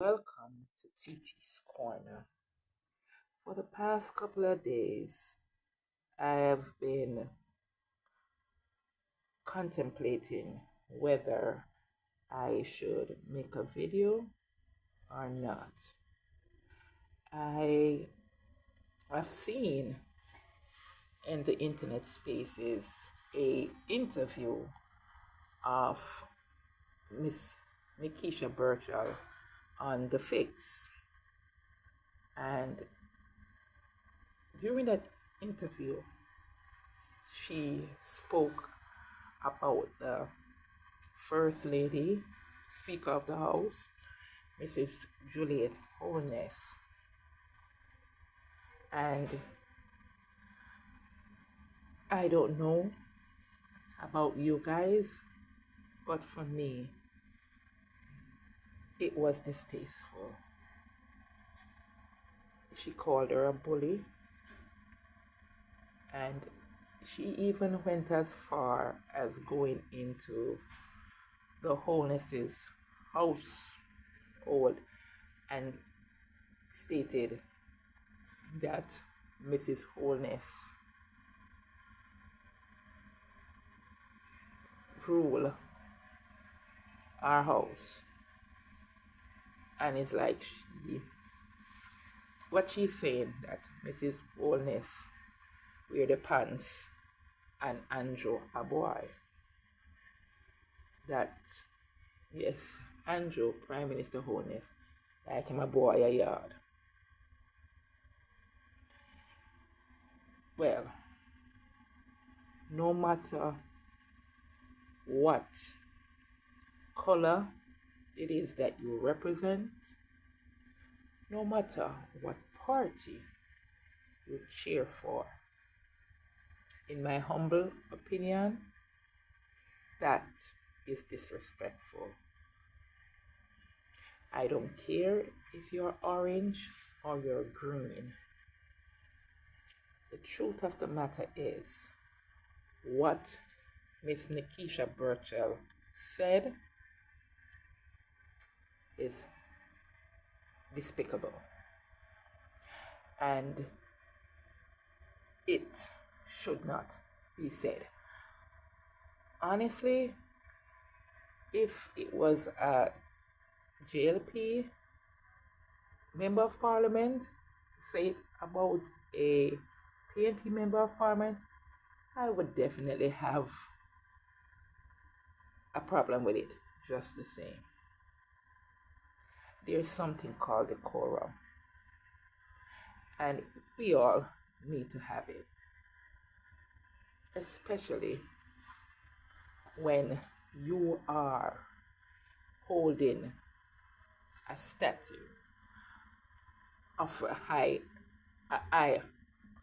Welcome to TT's Corner. For the past couple of days, I have been contemplating whether I should make a video or not. I have seen in the internet spaces a interview of Miss Nekeisha Burchell on The Fix. And during that interview, she spoke about the First Lady, Speaker of the House, Mrs. Juliet Holness. And I don't know about you guys, but for me, it was distasteful. She called her a bully, and she even went as far as going into the Holness's household and stated that Mrs. Holness rule our house. And it's like what she's saying, that Mrs. Holness wear the pants and Andrew a boy. That, yes, Andrew, Prime Minister Holness, like him a boy a yard. Well, no matter what color it is that you represent, no matter what party you cheer for, in my humble opinion, that is disrespectful. I don't care if you're orange or you're green. The truth of the matter is, what Miss Nekeisha Burchell said is despicable. And it should not be said. Honestly, if it was a JLP member of parliament say it about a PNP member of parliament, I would definitely have a problem with it just the same. There's something called decorum, and we all need to have it, especially when you are holding a statue of a high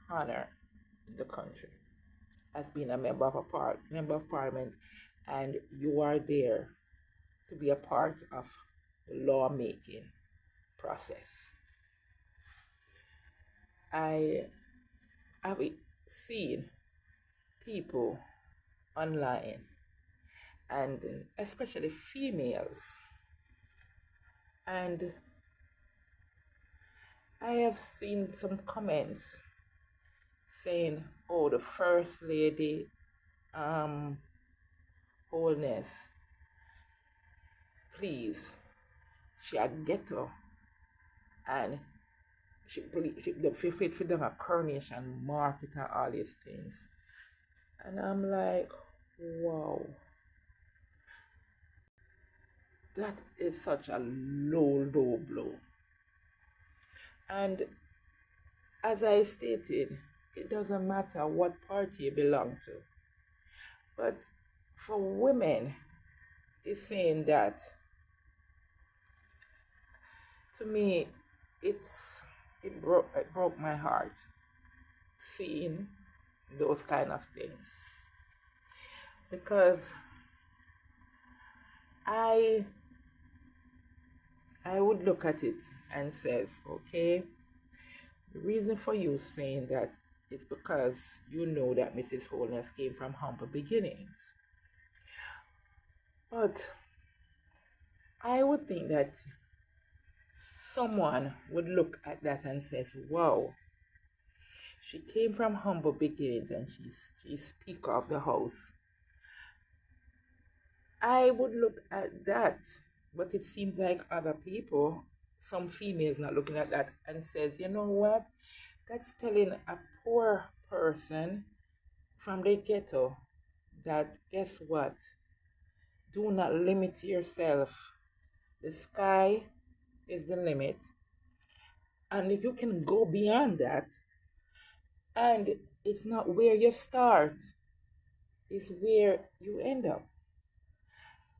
honor in the country as being a member of parliament, and you are there to be a part of the lawmaking process. I have seen people online, and especially females, and I have seen some comments saying, oh, the First Lady Holness, please, she a ghetto, and she the fit for them a coronation market and all these things. And I'm like, wow, that is such a low blow. And as I stated, it doesn't matter what party you belong to. But for women, it's saying that, to me, it broke my heart seeing those kind of things. Because I would look at it and says, okay, the reason for you saying that is because you know that Mrs. Holness came from humble beginnings. But I would think that someone would look at that and says, wow, she came from humble beginnings and she's speaker of the house. I would look at that, but it seems like other people, some females not looking at that and says, you know what? That's telling a poor person from the ghetto that guess what? Do not limit yourself. The sky is the limit. And if you can go beyond that, and it's not where you start, it's where you end up.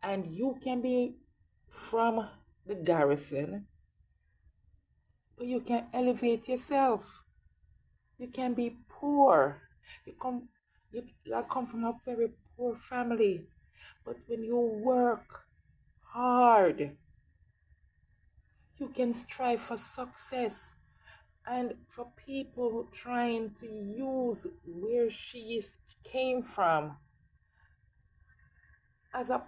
And you can be from the garrison, but you can elevate yourself. You can be poor. You come from a very poor family, but when you work hard, you can strive for success. And for people trying to use where she came from as a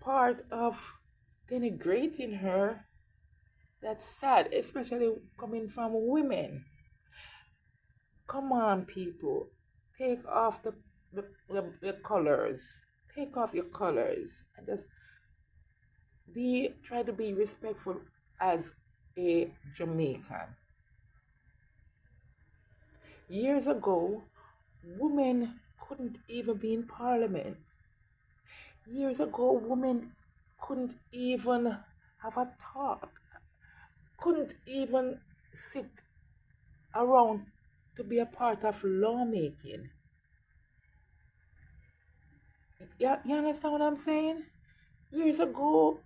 part of denigrating her, that's sad, especially coming from women. Come on, people. Take off the colors. Take off your colors and just try to be respectful as a Jamaican. Years ago, women couldn't even be in parliament. Years ago, women couldn't even have a talk, couldn't even sit around to be a part of lawmaking. You understand what I'm saying? Years ago,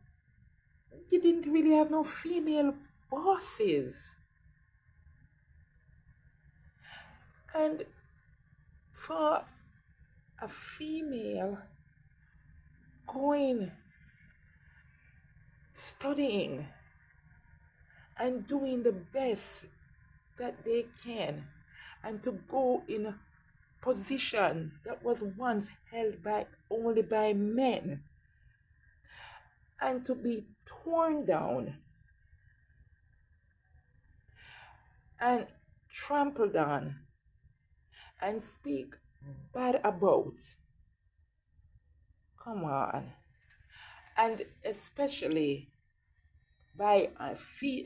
you didn't really have no female bosses. And for a female going, studying, and doing the best that they can, and to go in a position that was once held by only by men, and to be torn down and trampled on and speak bad about. Come on. And especially by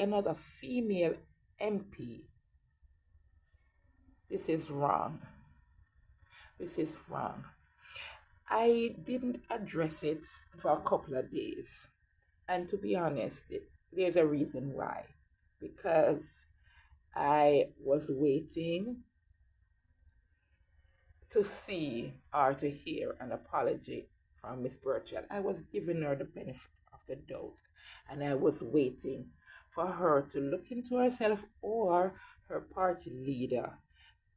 another female MP. This is wrong. This is wrong. I didn't address it for a couple of days. And to be honest, there's a reason why. Because I was waiting to see or to hear an apology from Miss Burchell. I was giving her the benefit of the doubt, and I was waiting for her to look into herself or her party leader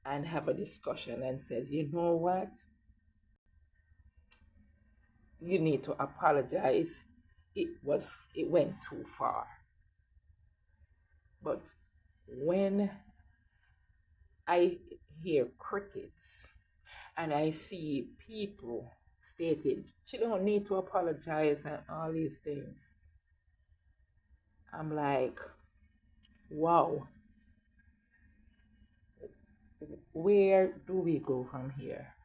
and have a discussion and says, you know what? You need to apologize. It went too far. But when I hear crickets and I see people stating she don't need to apologize and all these things, I'm like, wow, where do we go from here?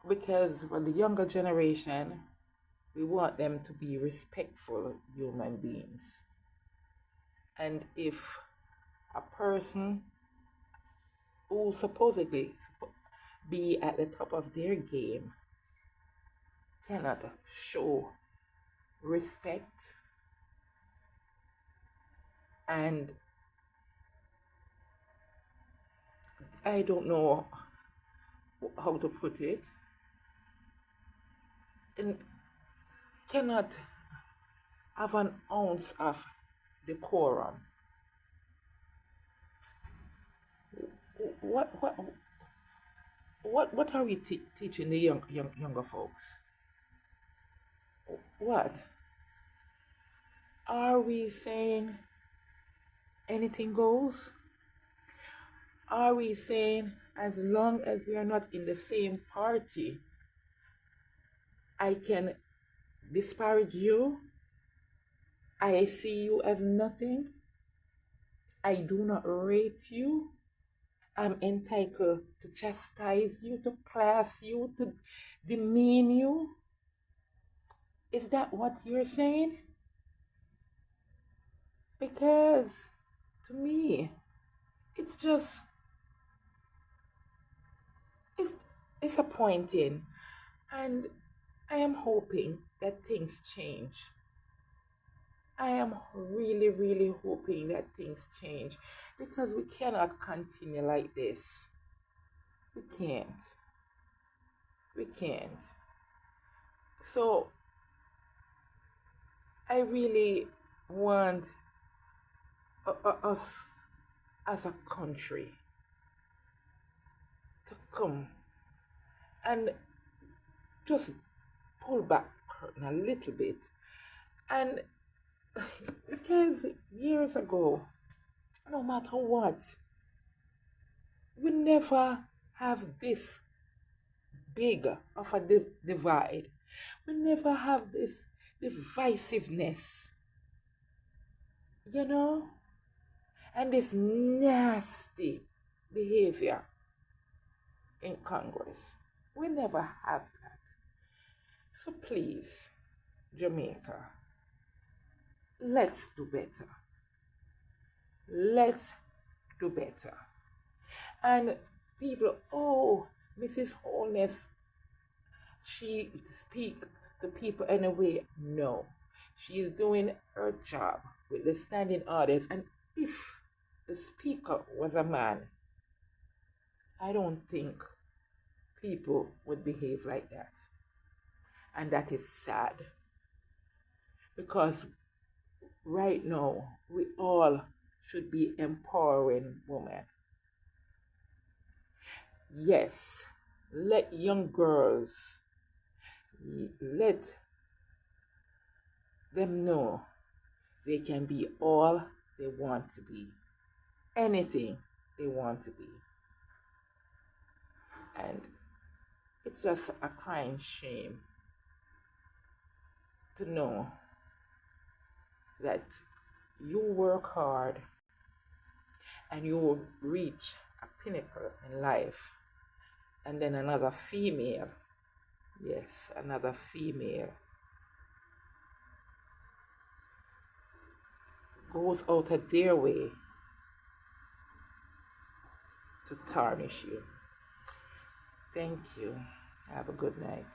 Because for the younger generation, we want them to be respectful human beings. And if a person who supposedly be at the top of their game cannot show respect and I don't know how to put it, and cannot have an ounce of decorum. What are we teaching the younger folks? What are we saying? Anything goes? Are we saying as long as we are not in the same party, I can disparage you. I see you as nothing. I do not rate you. I'm entitled to chastise you, to class you, to demean you. Is that what you're saying? Because to me, it's just, it's disappointing. And I am hoping that things change. I am really, really hoping that things change because we cannot continue like this. We can't. We can't. So I really want us as a country to come and just pull back curtain a little bit. And because years ago, no matter what, we never have this big of a divide. We never have this divisiveness, and this nasty behavior in Congress. We never have that. So please, Jamaica, let's do better. Let's do better. And people, oh, Mrs. Holness, she speak to people anyway. No, she is doing her job with the standing orders. And if the speaker was a man, I don't think people would behave like that. And that is sad. Because right now, we all should be empowering women. Yes, let young girls, let them know they can be all they want to be, anything they want to be. And it's just a crying shame to know that you work hard and you will reach a pinnacle in life, and then another female, yes, another female goes out of their way to tarnish you. Thank you. Have a good night.